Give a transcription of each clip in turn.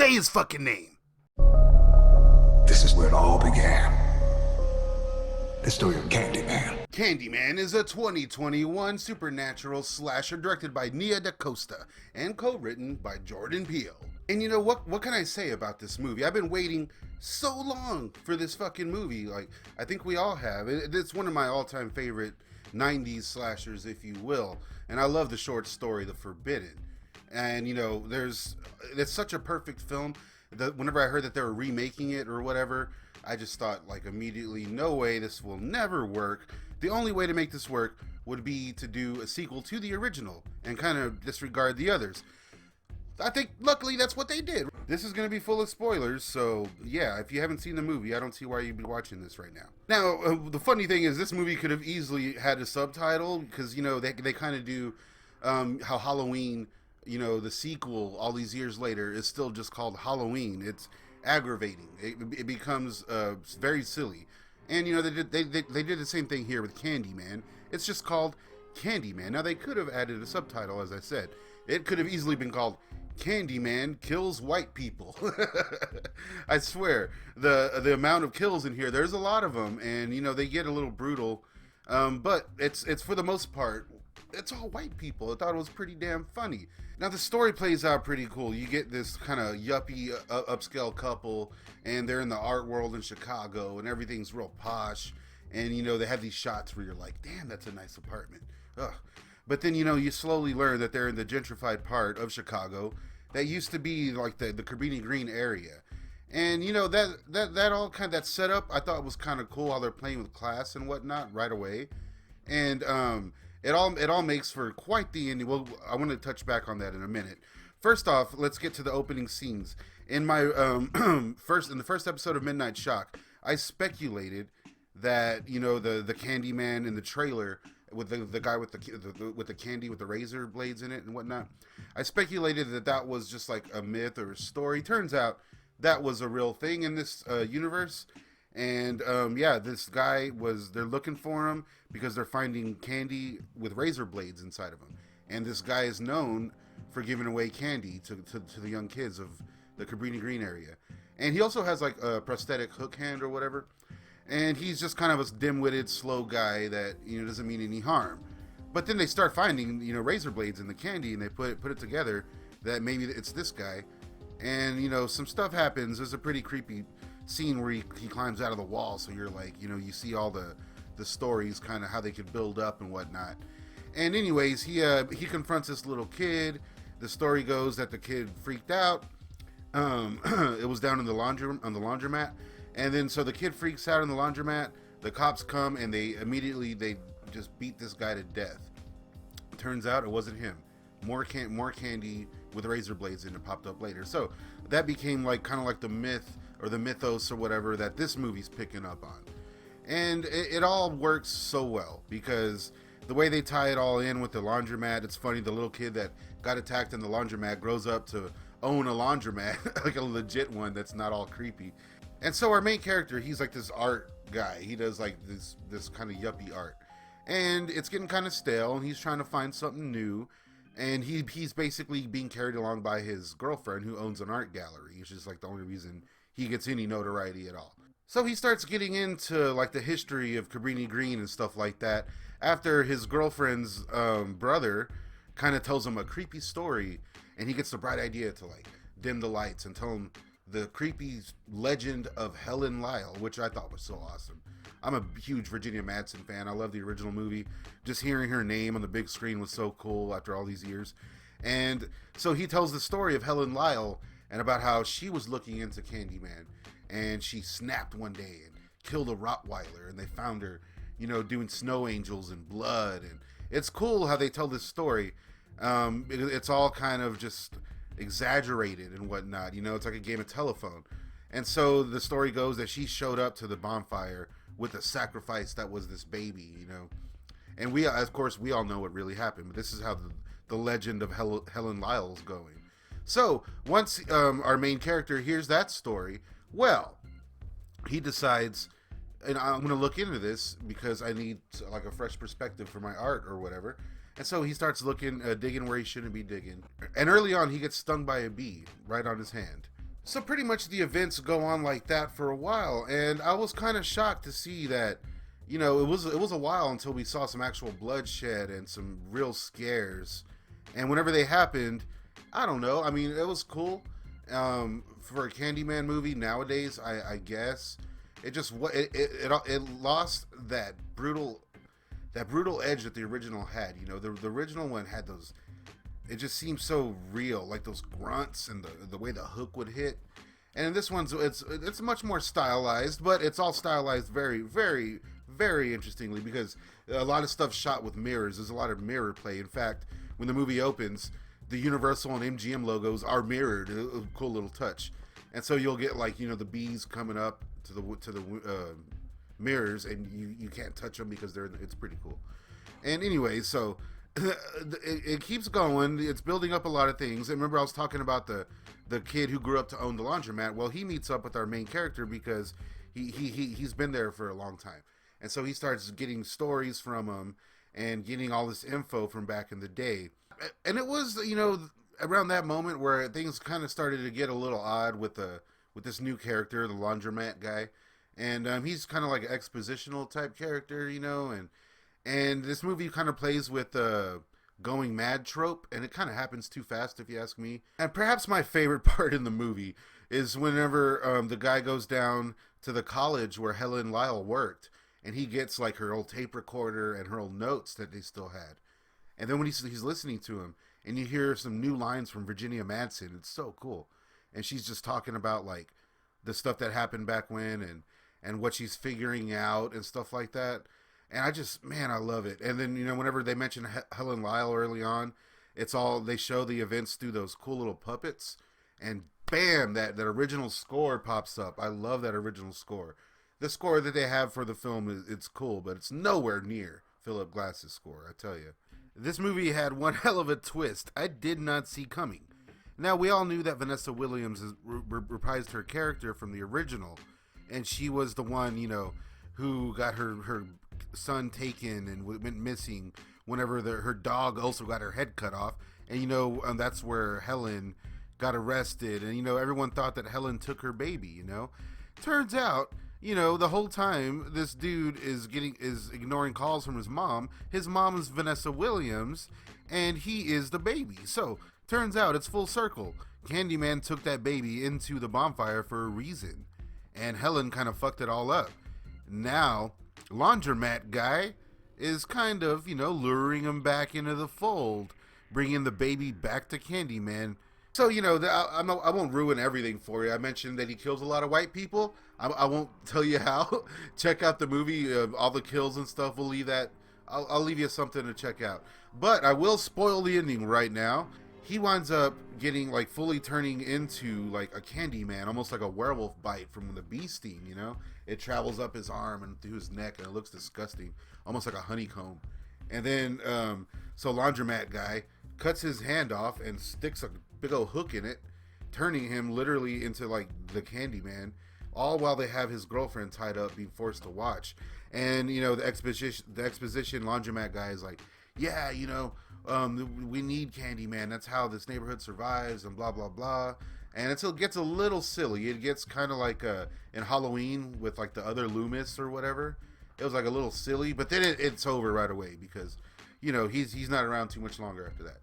Say his fucking name. This is where it all began. The story of Candyman. Candyman is a 2021 supernatural slasher directed by Nia DaCosta and co-written by Jordan Peele. And you know what can I say about this movie? I've been waiting so long for this fucking movie. Like, I think we all have. It's one of my all-time favorite 90s slashers, if you will. And I love the short story, The Forbidden. And you know, it's such a perfect film that whenever I heard that they were remaking it or whatever, I just thought, like, immediately, no way, this will never work. The only way to make this work would be to do a sequel to the original and kind of disregard the others. I think, luckily, that's what they did. This is going to be full of spoilers, so yeah, if you haven't seen the movie, I don't see why you'd be watching this right now. Now, the funny thing is, this movie could have easily had a subtitle, because, you know, they kind of do how Halloween, you know, the sequel, all these years later, is still just called Halloween. It's aggravating. It becomes very silly. And, you know, they did the same thing here with Candyman. It's just called Candyman. Now, they could have added a subtitle, as I said. It could have easily been called Candyman Kills White People. I swear, the amount of kills in here, there's a lot of them, and you know, they get a little brutal, but it's for the most part, it's all white people. I thought it was pretty damn funny. Now, the story plays out pretty cool. You get this kind of yuppie upscale couple, and they're in the art world in Chicago, and everything's real posh, and you know, they have these shots where you're like, damn, that's a nice apartment. Ugh. But then, you know, you slowly learn that they're in the gentrified part of Chicago that used to be like the Cabrini Green area. And, you know, that all kind of, that setup, I thought was kind of cool, how they're playing with class and whatnot right away. And it all makes for quite the ending. Well, I want to touch back on that in a minute. First off, let's get to the opening scenes. In my in the first episode of Midnight Shock, I speculated that, you know, the Candyman in the trailer with the guy with the candy with the razor blades in it and whatnot, I speculated that was just like a myth or a story. Turns out that was a real thing in this universe. And yeah, this guy they're looking for him because they're finding candy with razor blades inside of him. And this guy is known for giving away candy to the young kids of the Cabrini Green area. And he also has like a prosthetic hook hand or whatever. And he's just kind of a dim-witted, slow guy that, you know, doesn't mean any harm. But then they start finding, you know, razor blades in the candy, and they put it together that maybe it's this guy. And, you know, some stuff happens. There's a pretty creepy scene where he climbs out of the wall, so you're like, you know, you see all the stories, kind of how they could build up and whatnot. And anyways, he confronts this little kid. The story goes that the kid freaked out. It was down in the laundromat. And then, so the kid freaks out in the laundromat, the cops come, and they just beat this guy to death. Turns out it wasn't him. More candy with razor blades in it popped up later. So that became like kind of like the myth or the mythos or whatever that this movie's picking up on. And it all works so well because the way they tie it all in with the laundromat, it's funny, the little kid that got attacked in the laundromat grows up to own a laundromat, like a legit one that's not all creepy. And so our main character, he's like this art guy. He does like this kind of yuppie art. And it's getting kind of stale, and he's trying to find something new. And he's basically being carried along by his girlfriend who owns an art gallery, which is like the only reason he gets any notoriety at all. So he starts getting into like the history of Cabrini Green and stuff like that after his girlfriend's brother kind of tells him a creepy story, and he gets the bright idea to like dim the lights and tell him the creepy legend of Helen Lyle, which I thought was so awesome. I'm a huge Virginia Madsen fan. I love the original movie. Just hearing her name on the big screen was so cool after all these years. And so he tells the story of Helen Lyle and about how she was looking into Candyman, and she snapped one day and killed a Rottweiler, and they found her, you know, doing snow angels and blood. And it's cool how they tell this story. It's all kind of just exaggerated and whatnot, you know, it's like a game of telephone. And so the story goes that she showed up to the bonfire with a sacrifice that was this baby, you know. And we, of course, we all know what really happened, but this is how the legend of Helen Lyle's going. So once our main character hears that story, well, he decides, and I'm going to look into this because I need like a fresh perspective for my art or whatever. And so he starts looking, digging where he shouldn't be digging. And early on, he gets stung by a bee right on his hand. So pretty much the events go on like that for a while, and I was kind of shocked to see that, it was a while until we saw some actual bloodshed and some real scares. And whenever they happened, I don't know. I mean, it was cool for a Candyman movie nowadays. I guess it just it lost that brutal edge that the original had. The original one had those. It just seemed so real, like those grunts and the way the hook would hit. And in this one's, it's much more stylized, but it's all stylized very, very, very interestingly, because a lot of stuff shot with mirrors. There's a lot of mirror play. In fact, when the movie opens, the Universal and MGM logos are mirrored. A cool little touch. And so you'll get the bees coming up to the mirrors, and you can't touch them because it's pretty cool. And anyway, so it keeps going. It's building up a lot of things. And remember, I was talking about the kid who grew up to own the laundromat. Well, he meets up with our main character because he's been there for a long time, and so he starts getting stories from him and getting all this info from back in the day. And it was around that moment where things kind of started to get a little odd with this new character, the laundromat guy, and he's kind of like an expositional type character, and this movie kind of plays with the going mad trope, and it kind of happens too fast, if you ask me. And perhaps my favorite part in the movie is whenever the guy goes down to the college where Helen Lyle worked, and he gets like her old tape recorder and her old notes that they still had. And then when he's listening to him, and you hear some new lines from Virginia Madsen, it's so cool. And she's just talking about like the stuff that happened back when, and what she's figuring out and stuff like that. And I love it. And then, whenever they mention Helen Lyle early on, they show the events through those cool little puppets, and bam, that original score pops up. I love that original score. The score that they have for the film, it's cool, but it's nowhere near Philip Glass's score, I tell you. This movie had one hell of a twist I did not see coming. Now, we all knew that Vanessa Williams reprised her character from the original, and she was the one, who got her son taken and went missing whenever her dog also got her head cut off. And that's where Helen got arrested, and everyone thought that Helen took her baby. Turns out, the whole time this dude is ignoring calls from his mom. His mom is Vanessa Williams, and he is the baby. So turns out it's full circle. Candyman took that baby into the bonfire for a reason, and Helen kind of fucked it all up. Now laundromat guy is kind of, luring him back into the fold, bringing the baby back to Candyman. So, I won't ruin everything for you. I mentioned that he kills a lot of white people. I won't tell you how. Check out the movie, all the kills and stuff. We'll leave that. I'll leave you something to check out. But I will spoil the ending right now. He winds up getting, fully turning into, a Candyman, almost like a werewolf bite from the bee sting, It travels up his arm and through his neck, and it looks disgusting, almost like a honeycomb. And then, so laundromat guy cuts his hand off and sticks a big old hook in it, turning him literally into, the Candyman, all while they have his girlfriend tied up, being forced to watch. And, the exposition laundromat guy is like, yeah, we need Candyman. That's how this neighborhood survives, and blah, blah, blah. And it gets a little silly. It gets kind of like in Halloween with the other Loomis or whatever. It was a little silly, but then it's over right away because, he's not around too much longer after that.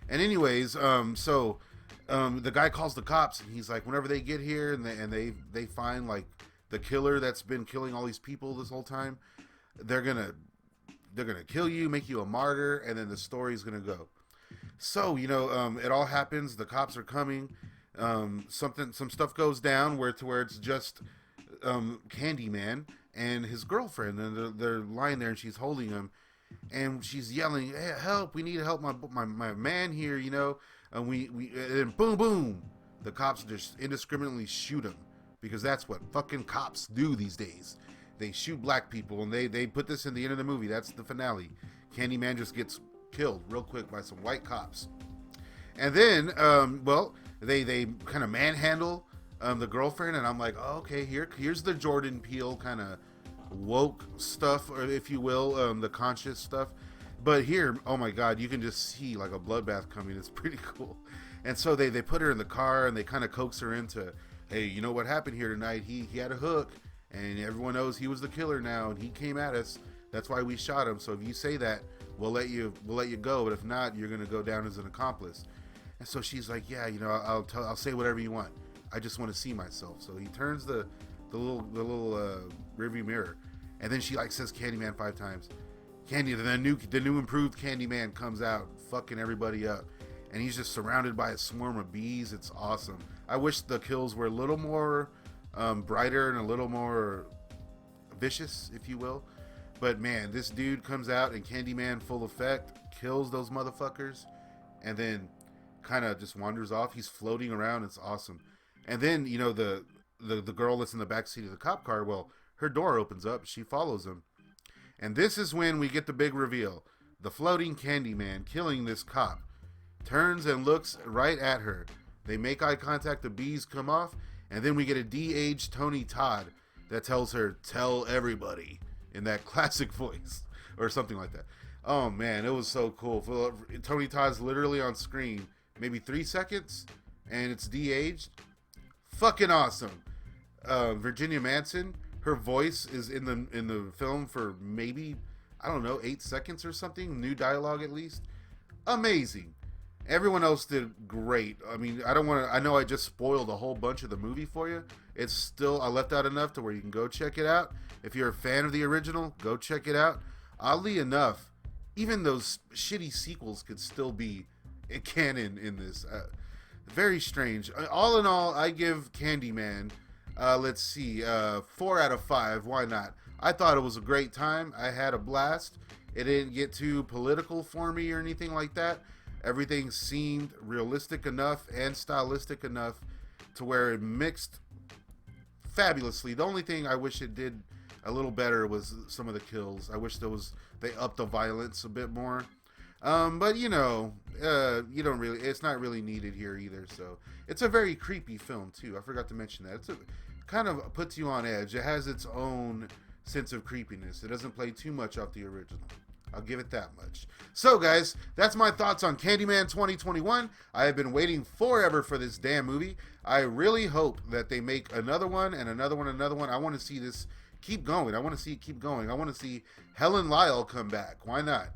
And anyways, the guy calls the cops, and he's like, whenever they get here and they find the killer that's been killing all these people this whole time, they're gonna kill you, make you a martyr, and then the story's gonna go. So it all happens. The cops are coming. Some stuff goes down where it's just Candyman and his girlfriend, and they're lying there, and she's holding him, and she's yelling, "Hey, help! We need to help my man here, And and boom, boom, the cops just indiscriminately shoot him, because that's what fucking cops do these days. They shoot black people, and they put this in the end of the movie. That's the finale. Candyman just gets killed real quick by some white cops. And then, they kind of manhandle the girlfriend, and I'm like, oh, okay, here's the Jordan Peele kind of woke stuff, or if you will, the conscious stuff. But here, oh my God, you can just see a bloodbath coming. It's pretty cool. And so they put her in the car, and they kind of coax her into hey, you know what happened here tonight? He had a hook, and everyone knows he was the killer now, and he came at us. That's why we shot him. So if you say that, we'll let you go. But if not, you're gonna go down as an accomplice. And so she's like, yeah, you know, I'll say whatever you want. I just want to see myself. So he turns the little rearview mirror, and then she like says Candyman 5 times. The new improved Candyman comes out, fucking everybody up, and he's just surrounded by a swarm of bees. It's awesome. I wish the kills were a little more brighter and a little more vicious, if you will. But man, this dude comes out in Candyman full effect, kills those motherfuckers, and then kind of just wanders off. He's floating around. It's awesome. And then, you know, the girl that's in the backseat of the cop car, well, her door opens up. She follows him. And this is when we get the big reveal. The floating Candyman killing this cop turns and looks right at her. They make eye contact. The bees come off. And then we get a de-aged Tony Todd that tells her, tell everybody, in that classic voice or something like that. Oh, man, it was so cool. Tony Todd's literally on screen maybe 3 seconds, and it's de-aged. Fucking awesome. Virginia Madsen, her voice is in the film for maybe, I don't know, 8 seconds or something. New dialogue at least. Amazing. Everyone else did great. I mean, I know I just spoiled a whole bunch of the movie for you. It's still, I left out enough to where you can go check it out. If you're a fan of the original, go check it out. Oddly enough, even those shitty sequels could still be canon in this. Very strange. All in all, I give Candyman, let's see, 4 out of 5. Why not? I thought it was a great time. I had a blast. It didn't get too political for me or anything like that. Everything seemed realistic enough and stylistic enough to where it mixed fabulously. The only thing I wish it did a little better was some of the kills. I wish they upped the violence a bit more. But you know, you don't really, it's not really needed here either. So it's a very creepy film too. I forgot to mention that. Kind of puts you on edge. It has its own sense of creepiness. It doesn't play too much off the original. I'll give it that much. So guys, that's my thoughts on Candyman 2021. I have been waiting forever for this damn movie. I really hope that they make another one and another one and another one. I want to see this keep going. I want to see it keep going. I want to see Helen Lyle come back. Why not?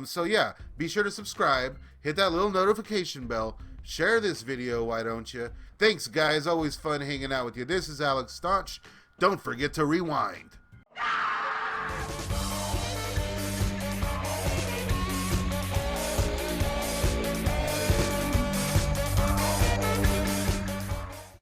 So yeah, be sure to subscribe, hit that little notification bell, share this video, why don't you? Thanks guys, always fun hanging out with you. This is Alex Staunch. Don't forget to rewind.